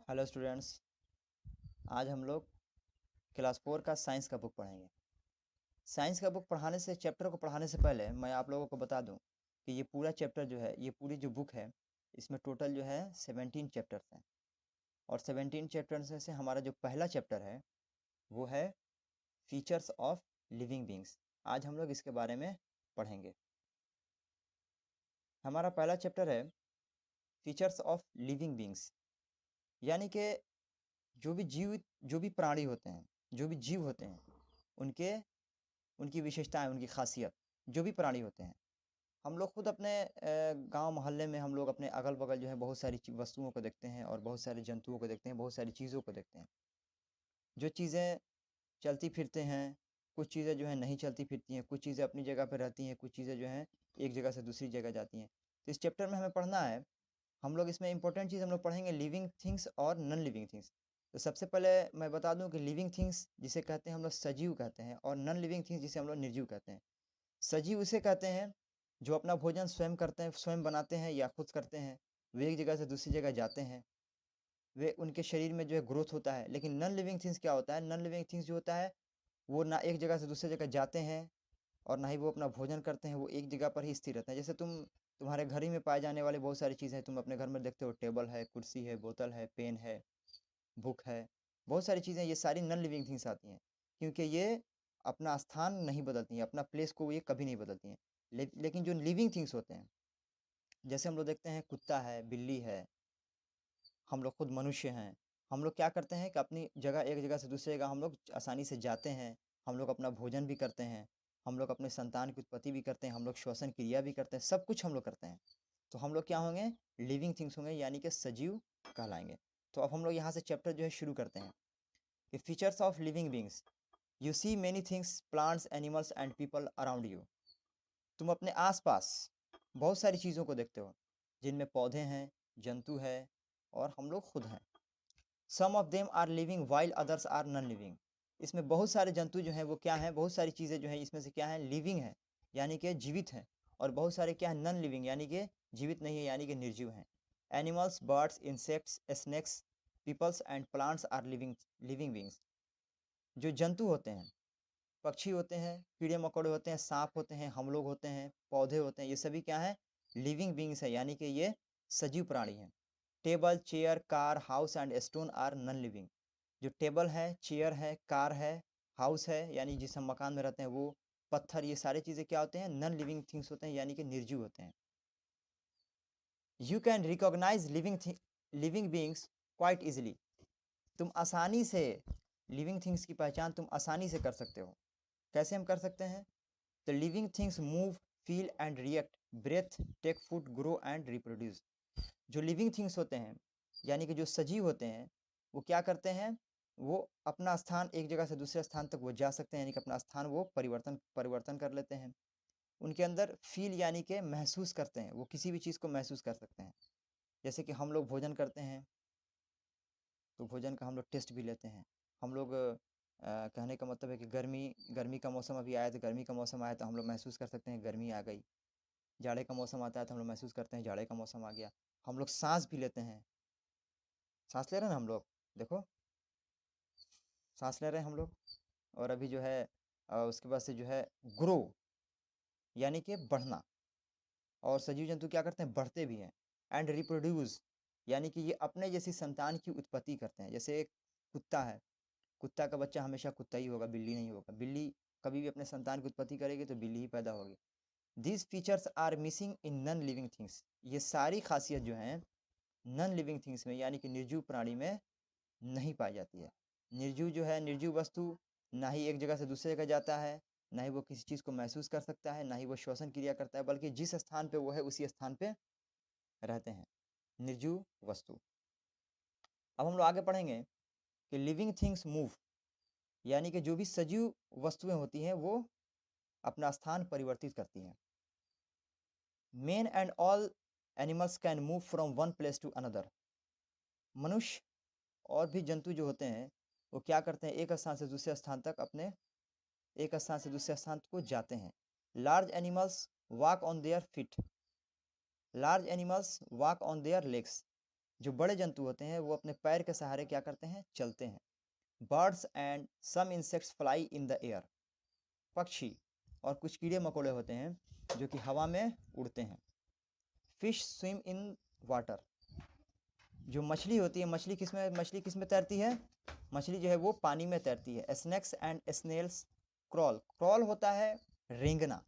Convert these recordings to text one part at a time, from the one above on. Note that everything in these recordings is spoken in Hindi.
Hello students. आज हम लोग क्लास 4 का साइंस का बुक पढ़ेंगे। साइंस का बुक पढ़ाने से, चैप्टर को पढ़ाने से पहले मैं आप लोगों को बता दूं कि ये पूरा चैप्टर जो है, ये पूरी जो बुक है, इसमें टोटल जो है 17 चैप्टर्स हैं। और 17 चैप्टर्स में से हमारा जो पहला चैप्टर है वो है फीचर्स ऑफ लिविंग बींग्स। आज हम लोग इसके बारे में पढ़ेंगे। हमारा पहला चैप्टर है फीचर्स ऑफ लिविंग बींग्स, यानी कि जो भी प्राणी होते हैं, जो भी जीव होते हैं, उनके उनकी विशेषताएं, उनकी खासियत। जो भी प्राणी होते हैं, हम लोग खुद अपने गांव मोहल्ले में हम लोग अपने अगल बगल जो है बहुत सारी वस्तुओं को देखते हैं और बहुत सारे जंतुओं को देखते हैं, बहुत सारी चीज़ों को देखते हैं। जो चीज़ें चलती फिरते हैं, कुछ चीज़ें जो है नहीं चलती फिरती हैं, कुछ चीज़ें अपनी जगह पर रहती हैं, कुछ चीज़ें जो हैं एक जगह से दूसरी जगह जाती हैं। तो इस चैप्टर में हमें पढ़ना है, हम लोग इसमें इंपॉर्टेंट चीज़ हम लोग पढ़ेंगे लिविंग थिंग्स और नॉन लिविंग थिंग्स। तो सबसे पहले मैं बता दूं कि लिविंग थिंग्स जिसे कहते हैं हम लोग सजीव कहते हैं, और नॉन लिविंग थिंग्स जिसे हम लोग निर्जीव कहते हैं। सजीव उसे कहते हैं जो अपना भोजन स्वयं करते हैं, स्वयं बनाते हैं या खुद करते हैं। वे एक जगह से दूसरी जगह जाते हैं, वे उनके शरीर में जो है ग्रोथ होता है। लेकिन नॉन लिविंग थिंग्स क्या होता है? नॉन लिविंग थिंग्स जो होता है वो ना एक जगह से दूसरी जगह जाते हैं और ना ही वो अपना भोजन करते हैं, वो एक जगह पर ही स्थिर रहते हैं। जैसे तुम्हारे घर ही में पाए जाने वाले बहुत सारी चीज़ें हैं, तुम अपने घर में देखते हो, टेबल है, कुर्सी है, बोतल है, पेन है, बुक है, बहुत सारी चीज़ें, ये सारी नॉन लिविंग थिंग्स आती हैं। क्योंकि ये अपना स्थान नहीं बदलती हैं, अपना प्लेस को ये कभी नहीं बदलती हैं। लेकिन जो लिविंग थिंग्स होते हैं, जैसे हम लोग देखते हैं कुत्ता है, बिल्ली है, हम लोग खुद मनुष्य हैं, हम लोग क्या करते हैं कि अपनी जगह, एक जगह से दूसरी जगह हम लोग आसानी से जाते हैं। हम लोग अपना भोजन भी करते हैं, हम लोग अपने संतान की उत्पत्ति भी करते हैं, हम लोग श्वसन क्रिया भी करते हैं, सब कुछ हम लोग करते हैं। तो हम लोग क्या होंगे? लिविंग थिंग्स होंगे, यानी कि सजीव कहलाएंगे। तो अब हम लोग यहाँ से चैप्टर जो है शुरू करते हैं कि features of living beings. You see many things, plants, animals and people around you. तुम अपने आसपास बहुत सारी चीज़ों को देखते हो, जिनमें पौधे हैं, जंतु है, और हम लोग खुद हैं। Some of them are living while others are non living. इसमें बहुत सारे जंतु जो हैं वो क्या हैं? बहुत सारी चीज़ें जो हैं इसमें से क्या है? लिविंग है, यानी कि जीवित हैं। और बहुत सारे क्या है? नॉन लिविंग, यानी कि जीवित नहीं है, यानी कि निर्जीव हैं। Animals, birds, insects, snakes, peoples and plants are living living beings. जो जंतु होते हैं, पक्षी होते हैं, कीड़े मकोड़े होते हैं, सांप होते हैं, हम लोग होते हैं, पौधे होते हैं, ये सभी क्या है? लिविंग बींग्स है, यानी कि ये सजीव प्राणी हैं। Table, chair, car, house and stone are non living. जो टेबल है, चेयर है, कार है, हाउस है, यानी जिस हम मकान में रहते हैं वो, पत्थर, ये सारी चीज़ें क्या होते हैं? नॉन लिविंग थिंग्स होते हैं, यानी कि निर्जीव होते हैं। You can recognise living beings quite easily. तुम आसानी से लिविंग थिंग्स की पहचान तुम आसानी से कर सकते हो। कैसे हम कर सकते हैं? The living things move, feel and react, breathe, take food, grow and reproduce. जो लिविंग थिंग्स होते हैं, यानी कि जो सजीव होते हैं, वो क्या करते हैं? वो अपना स्थान, एक जगह से दूसरे स्थान तक वो जा सकते हैं, यानी कि अपना स्थान वो परिवर्तन परिवर्तन कर लेते हैं। उनके अंदर फील, यानी कि महसूस करते हैं, वो किसी भी चीज़ को महसूस कर सकते हैं। जैसे कि हम लोग भोजन करते हैं, तो भोजन का हम लोग टेस्ट भी लेते हैं। हम लोग कहने का मतलब है कि गर्मी गर्मी का मौसम अभी आया, तो गर्मी का मौसम आया तो हम लोग महसूस कर सकते हैं गर्मी आ गई। जाड़े का मौसम आता है तो हम लोग महसूस करते हैं जाड़े का मौसम आ गया। हम लोग सांस भी लेते हैं, सांस ले रहे हैं ना हम लोग, देखो, सांस ले रहे हैं हम लोग। और अभी जो है उसके बाद से जो है ग्रो, यानी कि बढ़ना। और सजीव जंतु क्या करते हैं? बढ़ते भी हैं। एंड रिप्रोड्यूस, यानी कि ये अपने जैसी संतान की उत्पत्ति करते हैं। जैसे एक कुत्ता है, कुत्ता का बच्चा हमेशा कुत्ता ही होगा, बिल्ली नहीं होगा। बिल्ली कभी भी अपने संतान की उत्पत्ति करेगी तो बिल्ली ही पैदा होगी। These features are missing in non living things. ये सारी खासियत जो हैं नॉन लिविंग थिंग्स में, यानी कि निर्जीव प्राणी में नहीं पाई जाती है। निर्जीव जो है, निर्जीव वस्तु ना ही एक जगह से दूसरी जगह जाता है, ना ही वो किसी चीज़ को महसूस कर सकता है, ना ही वो श्वसन क्रिया करता है, बल्कि जिस स्थान पे वो है उसी स्थान पे रहते हैं, निर्जीव वस्तु। अब हम लोग आगे पढ़ेंगे कि लिविंग थिंग्स मूव, यानी कि जो भी सजीव वस्तुएं होती हैं वो अपना स्थान परिवर्तित करती हैं। Men and all animals can move from one place to another. मनुष्य और भी जंतु जो होते हैं वो क्या करते हैं? एक स्थान से दूसरे स्थान तक, अपने एक स्थान से दूसरे स्थान को जाते हैं। Large animals walk on their feet, large animals walk on their legs. जो बड़े जंतु होते हैं वो अपने पैर के सहारे क्या करते हैं, चलते हैं। Birds and some insects fly in the air. पक्षी और कुछ कीड़े मकोड़े होते हैं जो कि हवा में उड़ते हैं। Fish swim in water. जो मछली होती है, मछली किस में तैरती है, मछली जो है वो पानी में तैरती है। Snakes and snails crawl. Crawl होता है रेंगना।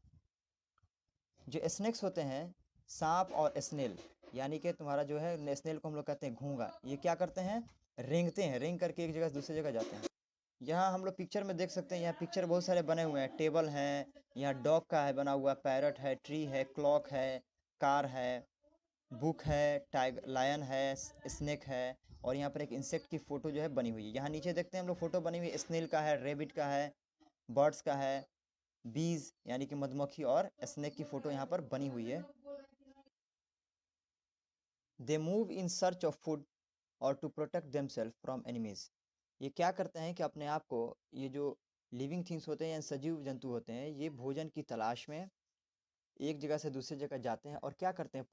जो स्नेक्स होते हैं, सांप और स्नेल, यानी कि तुम्हारा जो है स्नेल को हम लोग कहते हैं घोंगा, ये क्या करते हैं, रेंगते हैं, रेंग करके एक जगह से दूसरी जगह जाते हैं। यहाँ हम लोग पिक्चर में देख सकते हैं, यहाँ पिक्चर बहुत सारे बने हुए हैं। टेबल है, यहाँ डॉग का है बना हुआ, पैरट है, ट्री है, क्लॉक है, कार है, बुक है, टाइगर, लायन है, स्नेक है, और यहाँ पर एक इंसेक्ट की फोटो जो है बनी हुई है। यहाँ नीचे देखते हैं हम लोग फोटो बनी हुई है, स्नेल का है, रेबिट का है, बर्ड्स का है, बीज यानी कि मधुमक्खी और स्नेक की फोटो यहाँ पर बनी हुई है। They move in search of food और to protect themselves from enemies. ये क्या करते हैं कि अपने आप को, ये जो लिविंग थिंग्स होते हैं या सजीव जंतु होते हैं, ये भोजन की तलाश में एक जगह से दूसरी जगह जाते हैं और क्या करते हैं,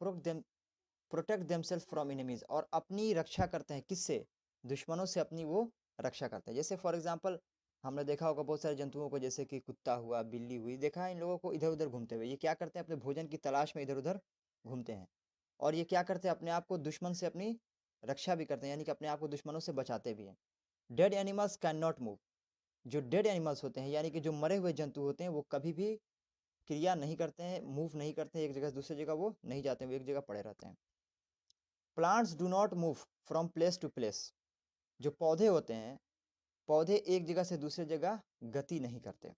प्रोटेक्ट देमसेल्फ फ्रॉम एनिमीज, और अपनी रक्षा करते हैं। किससे, दुश्मनों से अपनी वो रक्षा करते हैं। जैसे फॉर एग्जाम्पल हमने देखा होगा बहुत सारे जंतुओं को, जैसे कि कुत्ता हुआ, बिल्ली हुई, देखा है इन लोगों को इधर उधर घूमते हुए। ये क्या करते हैं, अपने भोजन की तलाश में इधर उधर घूमते हैं। और ये क्या करते हैं, अपने आप को दुश्मन से अपनी रक्षा भी करते हैं, यानी कि अपने आप को दुश्मनों से बचाते भी हैं। Dead animals can not move. जो डेड एनिमल्स होते हैं, यानी कि जो मरे हुए जंतु होते हैं, वो कभी भी क्रिया नहीं करते हैं, मूव नहीं करते हैं, एक जगह से दूसरी जगह वो नहीं जाते हैं, वो एक जगह पड़े रहते हैं। Plants do not move from place to place. जो पौधे होते हैं, पौधे एक जगह से दूसरी जगह गति नहीं करते,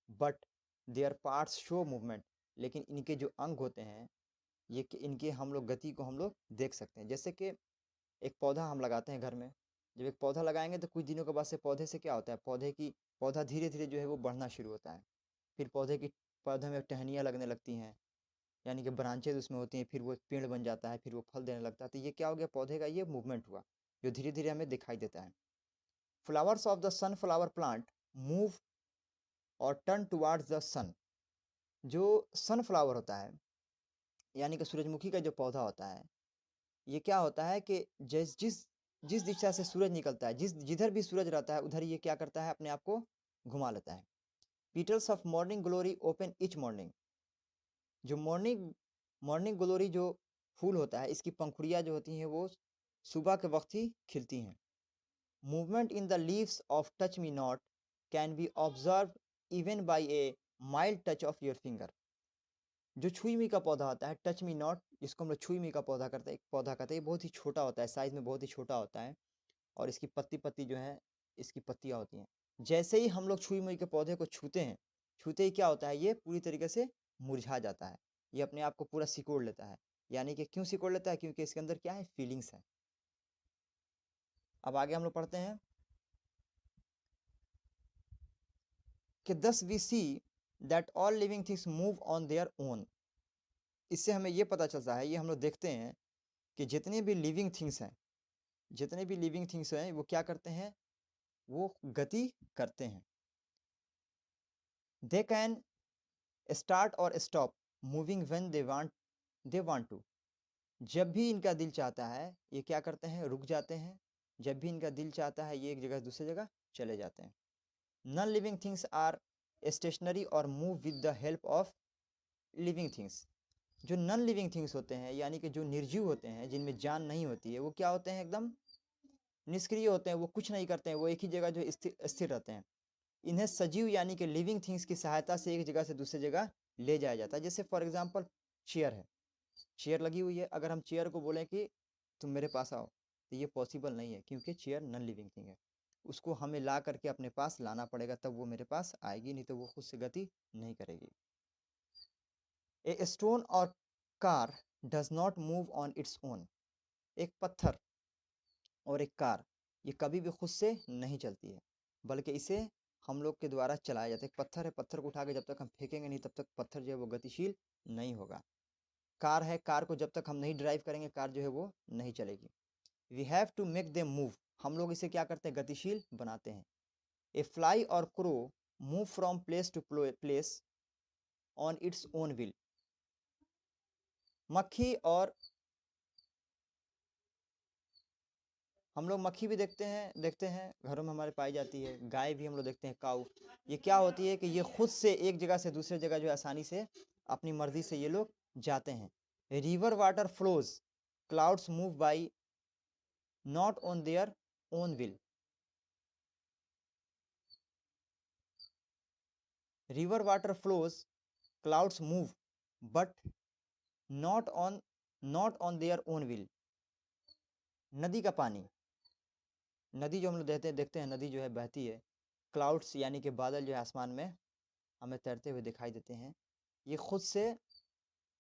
but there parts show movement. लेकिन इनके जो अंग होते हैं, ये इनके हम लोग गति को हम लोग देख सकते हैं। जैसे कि एक पौधा हम लगाते हैं घर में, जब एक पौधा लगाएंगे तो कुछ दिनों के बाद से पौधे से क्या होता है, पौधा धीरे धीरे जो है वो बढ़ना शुरू होता है। फिर पौधे में टहनियाँ लगने लगती हैं, यानी कि ब्रांचेज उसमें होती हैं, फिर वो एक पेड़ बन जाता है, फिर वो फल देने लगता है। तो ये क्या हो गया, पौधे का ये मूवमेंट हुआ, जो धीरे धीरे हमें दिखाई देता है। Flowers of the sunflower plant move और टर्न टुवार्ड्स द सन। जो सनफ्लावर होता है, यानी कि सूरजमुखी का जो पौधा होता है, ये क्या होता है कि जिस जिस जिस दिशा से सूरज निकलता है, जिधर भी सूरज रहता है उधर ये क्या करता है, अपने आप को घुमा लेता है। Petals of morning glory open each morning. जो मॉर्निंग ग्लोरी जो फूल होता है, इसकी पंखुड़ियाँ जो होती हैं वो सुबह के वक्त ही खिलती हैं। Movement in the leaves of touch me not can be observe even by A mild touch of your finger. जो छुई मी का पौधा होता है, टच मी नॉट, जिसको हम लोग छुई मी का पौधा करते हैं, एक पौधा कहते हैं, ये बहुत ही छोटा होता है, साइज में बहुत ही छोटा होता है, और इसकी पत्ती पत्ती जो है, इसकी पत्तियाँ होती हैं। जैसे ही हम लोग छुई मुई के पौधे को छूते हैं, छूते ही क्या होता है, ये पूरी तरीके से मुरझा जाता है, ये अपने आप को पूरा सिकोड़ लेता है। यानी कि क्यों सिकोड़ लेता है, क्योंकि इसके अंदर क्या है, फीलिंग्स है। अब आगे हम लोग पढ़ते हैं कि thus we see that all living things move on their own. इससे हमें ये पता चलता है, ये हम लोग देखते हैं कि जितने भी लिविंग थिंग्स हैं वो क्या करते हैं, वो गति करते हैं। दे कैन स्टार्ट और stop moving when they want to. जब भी इनका दिल चाहता है ये क्या करते हैं, रुक जाते हैं। जब भी इनका दिल चाहता है ये एक जगह से दूसरी जगह चले जाते हैं। Non living things are stationary और move with the help of living things. जो नॉन लिविंग थिंग्स होते हैं, यानी कि जो निर्जीव होते हैं, जिनमें जान नहीं होती है, वो क्या होते हैं, एकदम निष्क्रिय होते हैं, वो कुछ नहीं करते हैं, वो एक ही जगह जो स्थिर स्थिर रहते हैं। इन्हें सजीव यानी कि लिविंग थिंग्स की सहायता से एक जगह से दूसरी जगह ले जाया जाता है। जैसे फॉर एग्जांपल चेयर है, चेयर लगी हुई है, अगर हम चेयर को बोलें कि तुम मेरे पास आओ, तो ये पॉसिबल नहीं है, क्योंकि चेयर नॉन लिविंग थिंग है। उसको हमें ला करके अपने पास लाना पड़ेगा, तब वो मेरे पास आएगी, नहीं तो वो खुद से गति नहीं करेगी। ए स्टोन और car does not move on its own. एक पत्थर और एक कार, ये कभी भी खुद से नहीं चलती है, बल्कि इसे हम लोग के द्वारा चलाया जाता है। एक पत्थर है, पत्थर को उठा के जब तक हम फेंकेंगे नहीं, तब तक पत्थर जो है वो गतिशील नहीं होगा। कार है, कार को जब तक हम नहीं ड्राइव करेंगे, कार जो है वो नहीं चलेगी। We have to make them move. हम लोग इसे क्या करते हैं, गतिशील बनाते हैं। ए फ्लाई और crow move from place to place on its own will. मक्खी और, हम लोग मक्खी भी देखते हैं घरों में हमारे पाई जाती है, गाय भी हम लोग देखते हैं, काऊ। ये क्या होती है कि ये खुद से एक जगह से दूसरे जगह जो है आसानी से अपनी मर्जी से ये लोग जाते हैं। River water flows, clouds move by not on their own will. River water flows, clouds move but not on their own will. नदी का पानी, नदी जो हम लोग देखते हैं नदी जो है बहती है, क्लाउड्स यानी कि बादल जो है आसमान में हमें तैरते हुए दिखाई देते हैं। ये खुद से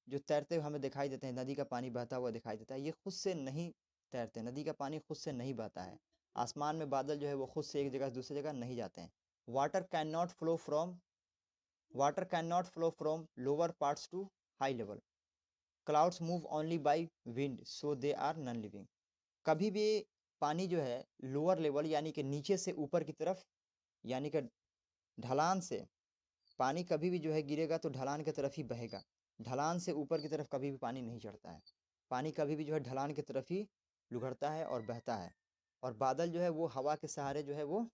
जो तैरते हुए हमें दिखाई देते हैं, नदी का पानी बहता हुआ दिखाई देता है, ये खुद से नहीं तैरते, नदी का पानी खुद से नहीं बहता है। आसमान में बादल जो है वो खुद से एक जगह से दूसरी जगह नहीं जाते हैं। Water can not flow from water can not flow from lower parts to high level. Clouds move only by wind so they are non living. कभी भी पानी जो है लोअर लेवल यानी कि नीचे से ऊपर की तरफ, यानी कि ढलान से पानी कभी भी जो है गिरेगा तो ढलान की तरफ ही बहेगा। ढलान से ऊपर की तरफ कभी भी पानी नहीं चढ़ता है। पानी कभी भी जो है ढलान की तरफ ही लुढ़कता है और बहता है। और बादल जो है वो हवा के सहारे जो है वो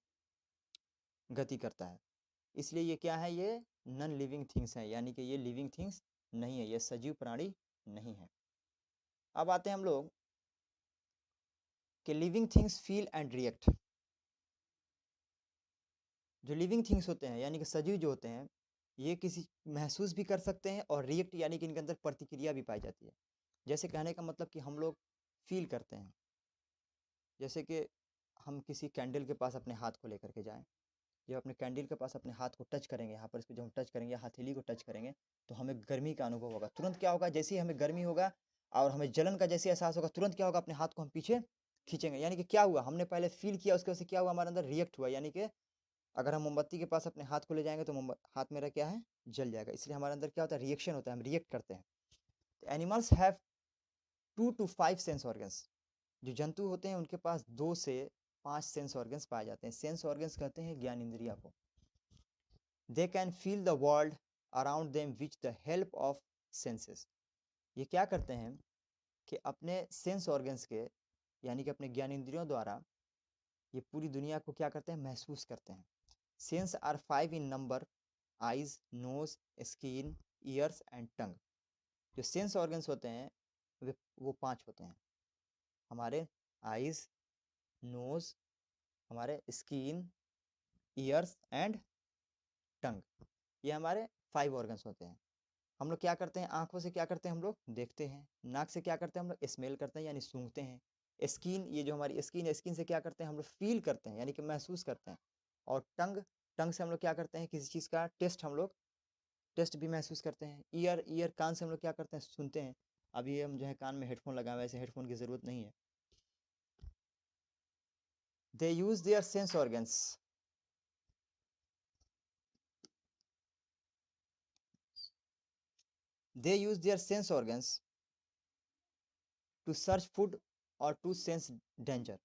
गति करता है। इसलिए ये क्या है, ये नॉन लिविंग थिंग्स है, यानी कि ये लिविंग थिंग्स नहीं है, ये सजीव प्राणी नहीं है। अब आते हैं हम लोग कि living things feel and react. जो लिविंग थिंग्स होते हैं यानी कि सजीव जो होते हैं, ये किसी महसूस भी कर सकते हैं और रिएक्ट यानी कि इनके अंदर प्रतिक्रिया भी पाई जाती है। जैसे कहने का मतलब कि हम लोग फील करते हैं। जैसे कि हम किसी कैंडल के पास अपने हाथ को लेकर के जाएं, जब अपने कैंडल के पास अपने हाथ को टच करेंगे, यहाँ पर इसको जब हम टच करेंगे, हथेली को टच करेंगे, तो हमें गर्मी का अनुभव होगा। तुरंत क्या होगा, जैसे ही हमें गर्मी होगा और हमें जलन का जैसे एहसास होगा, तुरंत क्या होगा, अपने हाथ को हम पीछे खींचेंगे। यानी कि क्या हुआ, हमने पहले फील किया, उसके वजह से क्या हुआ, हमारे अंदर रिएक्ट हुआ। यानी कि अगर हम मोमबत्ती के पास अपने हाथ को ले जाएंगे तो हाथ मेरा क्या है, जल जाएगा। इसलिए हमारे अंदर क्या होता है, रिएक्शन होता है, हम रिएक्ट करते हैं। Animals have 2 to 5 sense organs. जो जंतु होते हैं उनके पास 2 से 5 सेंस ऑर्गन्स पाए जाते हैं। सेंस ऑर्गन्स कहते हैं ज्ञान इंद्रिया को। दे can feel the world around them which the help of senses. ये क्या करते हैं कि अपने सेंस ऑर्गन्स के यानी कि अपने ज्ञान इंद्रियों द्वारा ये पूरी दुनिया को क्या करते हैं, महसूस करते हैं। Sense are 5 in number, eyes, nose, skin, ears and tongue. जो सेंस ऑर्गन्स होते हैं वो 5 होते हैं। हमारे आइज, नोज, हमारे स्किन, ईयर्स एंड टंग, ये हमारे 5 ऑर्गन्स होते हैं। हम लोग क्या करते हैं, आंखों से क्या करते हैं, हम लोग देखते हैं। नाक से क्या करते हैं, हम लोग स्मेल करते हैं यानी सूंघते हैं। स्किन, ये जो हमारी स्किन है, स्किन से क्या करते हैं, हम लोग फील करते हैं यानी कि महसूस करते हैं। और टंग, टंग से हम लोग क्या करते हैं, किसी चीज़ का टेस्ट, हम लोग टेस्ट भी महसूस करते हैं। ईयर, ईयर कान से हम लोग क्या करते हैं, सुनते हैं। अभी हम जो है कान में हेडफोन लगाए, वैसे हेडफोन की ज़रूरत नहीं है। They use their sense organs they use their sense organs to search food और टू सेंस डेंजर।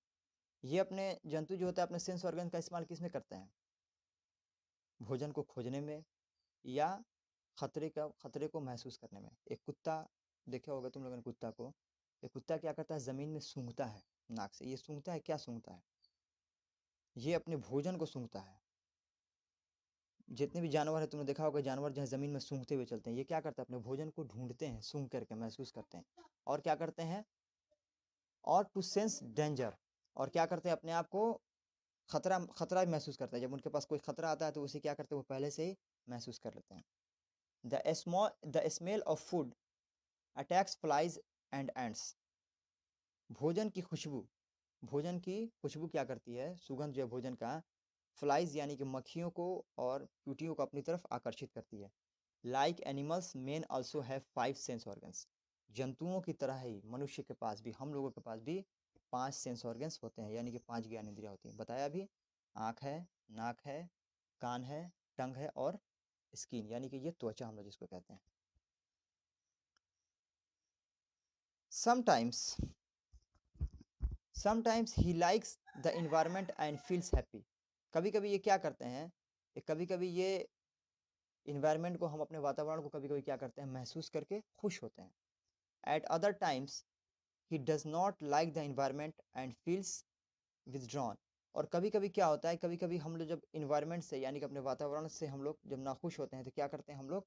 ये अपने जंतु जो होता है अपने सेंस ऑर्गन का इस्तेमाल किस में करते हैं, भोजन को खोजने में या खतरे को महसूस करने में। एक कुत्ता, देखा होगा तुम लोगों ने कुत्ता को, एक कुत्ता क्या करता है, ज़मीन में सूंघता है नाक से। ये सूंघता है, क्या सूंघता है, ये अपने भोजन को सूंघता है। जितने भी जानवर है तुमने देखा होगा, जानवर जो है ज़मीन में सूंघते हुए चलते हैं। ये क्या करते हैं, अपने भोजन को ढूंढते हैं, सूंघ करके महसूस करते हैं। और क्या करते हैं, और टू सेंस डेंजर, और क्या करते हैं, अपने आप को खतरा खतरा महसूस करते हैं। जब उनके पास कोई खतरा आता है तो उसे क्या करते हैं, वो पहले से ही महसूस कर लेते हैं। The smell of food attacks flies and ants. भोजन की खुशबू, भोजन की खुशबू क्या करती है, सुगंध जो है भोजन का, फ्लाइज यानी कि मक्खियों को और चूटियों को अपनी तरफ आकर्षित करती है। Like animals main also have 5 sense organs. जंतुओं की तरह ही मनुष्य के पास भी, हम लोगों के पास भी 5 सेंस ऑर्गन्स होते हैं, यानी कि 5 ज्ञान इंद्रियाँ होती हैं। बताया अभी, आँख है, नाक है, कान है, टंग है और स्किन यानी कि ये त्वचा हम लोग जिसको कहते हैं। Sometimes sometimes he likes the environment and feels happy. कभी कभी ये क्या करते हैं, कभी कभी ये इन्वायरमेंट को, हम अपने वातावरण को कभी कभी क्या करते हैं, महसूस करके खुश होते हैं। Eight other times he does not like the environment and feels withdrawn. और कभी-कभी क्या होता है, कभी-कभी हम लोग जब एनवायरनमेंट से यानी कि अपने वातावरण से हम लोग जब नाखुश होते हैं तो क्या करते हैं हम लोग,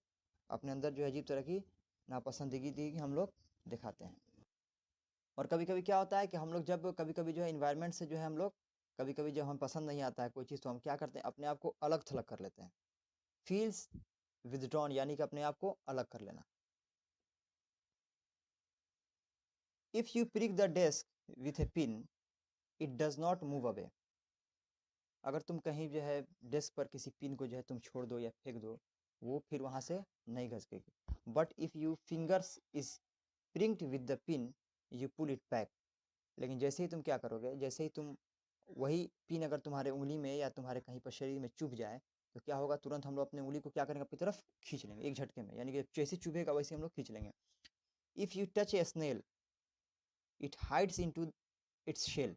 अपने अंदर जो है अजीब तरह की नापसंदीगी हम लोग दिखाते हैं। और कभी-कभी क्या होता है कि हम लोग जब कभी-कभी जो है एनवायरनमेंट से जो है हम लोग कभी-कभी जब हमें पसंद नहीं आता है कोई चीज़, तो हम क्या करते हैं अपने आप को अलग-थलग कर लेते हैं। फील्स विथड्रॉन यानी कि अपने आप को अलग कर लेना। If you prick the desk with A pin, it does not move away. अगर तुम कहीं जो है डेस्क पर किसी पिन को जो है तुम छोड़ दो या फेंक दो, वो फिर वहां से नहीं घसकेगी। But if you fingers is pricked with the pin, you pull it back. लेकिन जैसे ही तुम क्या करोगे, जैसे ही तुम वही पिन अगर तुम्हारे उंगली में या तुम्हारे कहीं पर शरीर में चुभ जाए, तो क्या होगा, तुरंत हम लोग अपने उंगली को क्या करेंगे, अपनी तरफ खींच लेंगे एक झटके में, यानी कि जैसे चुभेगा वैसे हम लोग खींच लेंगे। If you touch a snail, it hides into its shell.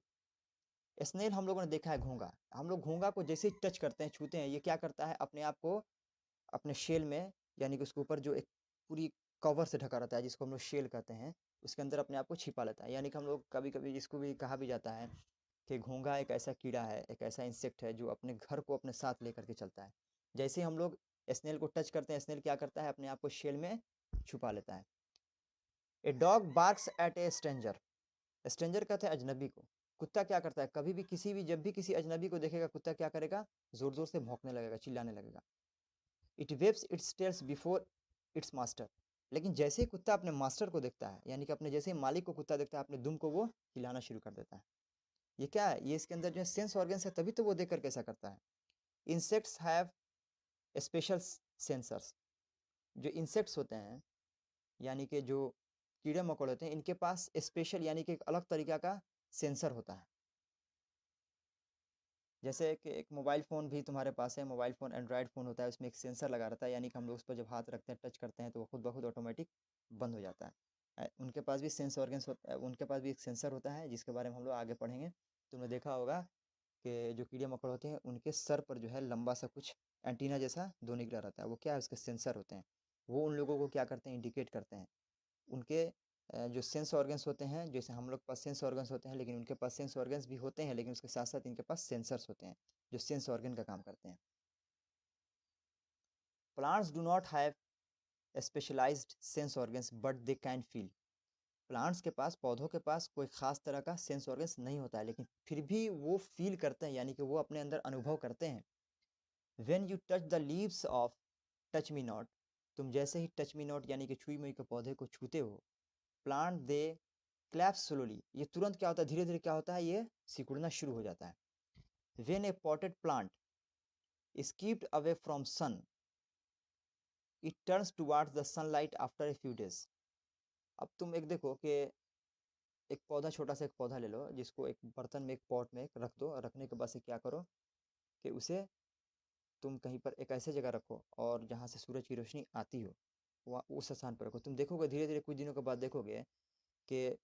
Snail हम लोगों ने देखा है घोंघा, हम लोग घोंघा को जैसे ही टच करते हैं, छूते हैं, ये क्या करता है, अपने आप को अपने शेल में, यानी कि उसके ऊपर जो एक पूरी कवर से ढका रहता है जिसको हम लोग शेल कहते हैं, उसके अंदर अपने आप को छिपा लेता है। यानी कि हम लोग कभी कभी जिसको भी कहा भी जाता है कि घोंघा एक ऐसा कीड़ा है, एक ऐसा इंसेक्ट है जो अपने घर को अपने साथ लेकर के चलता है। जैसे ही हम लोग स्नेल को टच करते हैं, स्नेल क्या करता है, अपने आप को शेल में छुपा लेता है। A dog barks at a stranger. Stranger कहते हैं अजनबी को। कुत्ता क्या करता है, कभी भी किसी भी जब भी किसी अजनबी को देखेगा, कुत्ता क्या करेगा, जोर जोर से भौंकने लगेगा, चिल्लाने लगेगा। It waves its tails before its master. लेकिन जैसे ही कुत्ता अपने मास्टर को देखता है, यानी कि अपने जैसे ही मालिक को कुत्ता देखता है, अपने दुम को वो हिलाना शुरू कर देता है। ये क्या है, ये इसके अंदर जो है सेंस ऑर्गन्स है, तभी तो वो देख कर कैसा करता है। Insects have special sensors. जो इंसेक्ट्स होते हैं, यानी कि जो कीड़े मकोड़े होते हैं, इनके पास स्पेशल यानी कि एक अलग तरीका का सेंसर होता है। जैसे कि एक मोबाइल फ़ोन भी तुम्हारे पास है, मोबाइल फ़ोन एंड्रॉयड फ़ोन होता है, उसमें एक सेंसर लगा रहता है, यानी कि हम लोग उस पर जब हाथ रखते हैं, टच करते हैं, तो वो खुद ब खुद ऑटोमेटिक बंद हो जाता है। उनके पास भी सेंस ऑर्गन्स होता है, उनके पास भी एक सेंसर होता है जिसके बारे में हम लोग आगे पढ़ेंगे। तुमने देखा होगा कि जो कीड़े मकोड़े होते हैं, उनके सर पर जो है लंबा सा कुछ एंटीना जैसा दो निकला रहता है, वो क्या है, उसके सेंसर होते हैं। वो उन लोगों को क्या करते हैं, इंडिकेट करते हैं। उनके जो सेंस ऑर्गन्स होते हैं, जैसे हम लोग के पास सेंस ऑर्गन्स होते हैं, लेकिन उनके पास सेंस ऑर्गन्स भी होते हैं, लेकिन उसके साथ साथ इनके पास सेंसर्स होते हैं जो सेंस ऑर्गन का काम करते हैं। Plants do not have specialised sense organs but they can feel. Plants के पास, पौधों के पास कोई खास तरह का सेंस ऑर्गन्स नहीं होता है, लेकिन फिर भी वो फील करते हैं, यानी कि वो अपने अंदर अनुभव करते हैं। When you touch the leaves of touch me not, तुम जैसे ही टच मी नॉट यानी कि छुई मुई के पौधे को छूते हो, प्लांट दे क्लैप्स स्लोली, ये तुरंत क्या होता है, धीरे धीरे क्या होता है, ये सिकुड़ना शुरू हो जाता है। When A potted plant is kept away from sun, it turns towards the sunlight after a few days। अब तुम एक देखो कि एक पौधा, छोटा सा एक पौधा ले लो, जिसको एक बर्तन में, एक पॉट में रख दो, रखने के बाद से क्या करो कि उसे तुम कहीं पर एक ऐसे जगह रखो और जहाँ से सूरज की रोशनी आती हो, वहाँ उस स्थान पर रखो। तुम देखोगे धीरे धीरे कुछ दिनों के बाद देखोगे कि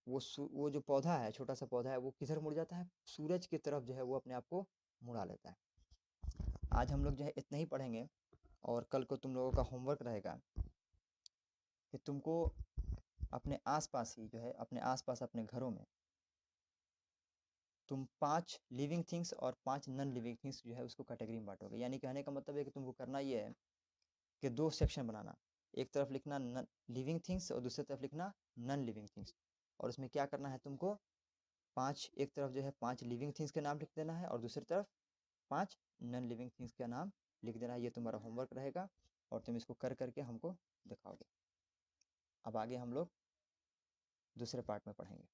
वो जो पौधा है, छोटा सा पौधा है, वो किधर मुड़ जाता है, सूरज की तरफ जो है वो अपने आप को मुड़ा लेता है। आज हम लोग जो है इतना ही पढ़ेंगे, और कल को तुम लोगों का होमवर्क रहेगा कि तुमको अपने आसपास ही जो है, अपने आसपास अपने घरों में तुम 5 लिविंग थिंग्स और 5 नॉन लिविंग थिंग्स जो है उसको कैटेगरी में बांटोगे। यानी कहने का मतलब है कि तुमको करना ये है कि 2 सेक्शन बनाना, एक तरफ लिखना लिविंग थिंग्स और दूसरी तरफ लिखना नॉन लिविंग थिंग्स। और उसमें क्या करना है तुमको, 5, एक तरफ जो है 5 लिविंग थिंग्स के नाम लिख देना है और दूसरी तरफ 5 नॉन लिविंग थिंग्स का नाम लिख देना है। ये तुम्हारा होमवर्क रहेगा और तुम इसको कर करके हमको दिखाओगे। अब आगे हम लोग दूसरे पार्ट में पढ़ेंगे।